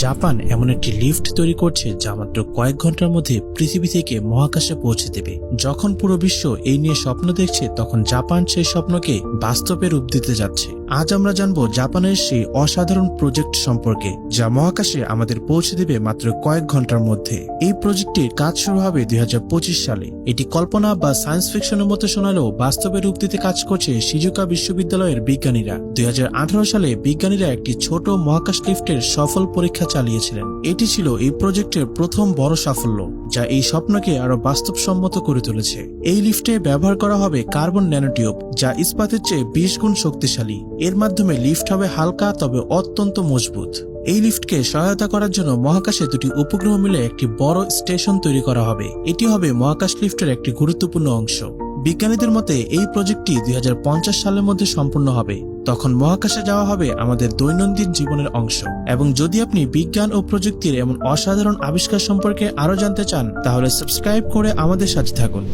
Japan এমন একটি lift তৈরি করছে যা মাত্র কয়েক ঘন্টার মধ্যে পৃথিবী থেকে মহাকাশে পৌঁছে দেবে। যখন পুরো বিশ্ব এই নিয়ে স্বপ্ন দেখছে, তখন জাপান সেই স্বপ্নকে বাস্তবে রূপ দিতে যাচ্ছে। আজ আমরা জানবো জাপানের সেই অসাধারণ প্রজেক্ট সম্পর্কে, যা মহাকাশে আমাদের পৌঁছে দেবে মাত্র কয়েক ঘন্টার মধ্যে। এই প্রজেক্টটির কাজ শুরু হবে 2025 সালে। এটি কল্পনা বা সায়েন্স ফিকশনের মতো শোনালেও বাস্তবে রূপ দিতে কাজ করছে শিজুকা বিশ্ববিদ্যালয়ের বিজ্ঞানীরা। 2018 সালে বিজ্ঞানীরা একটি ছোট মহাকাশ লিফটের সফল পরীক্ষা চালিয়েছিলেন। এটি ছিল এই প্রজেক্টের প্রথম বড় সাফল্য, যা এই স্বপ্নকে আরো বাস্তবসম্মত করে তুলেছে। এই লিফটে ব্যবহার করা হবে কার্বন ন্যানোটিউব, যা ইস্পাতের চেয়ে 20 গুণ শক্তিশালী। এর মাধ্যমে লিফট হবে হালকা তবে অত্যন্ত মজবুত। এই লিফটকে সহায়তা করার জন্য মহাকাশে দুটি উপগ্রহ মিলে একটি বড় স্টেশন তৈরি করা হবে। এটি হবে মহাকাশ লিফটের একটি গুরুত্বপূর্ণ অংশ। বিজ্ঞানীদের মতে এই প্রজেক্টটি 2050 সালের মধ্যে সম্পূর্ণ হবে। তখন মহাকাশে যাওয়া হবে আমাদের দৈনন্দিন জীবনের অংশ। এবং যদি আপনি বিজ্ঞান ও প্রযুক্তির এমন অসাধারণ আবিষ্কার সম্পর্কে আরো জানতে চান, তাহলে সাবস্ক্রাইব করে আমাদের সাথে থাকুন।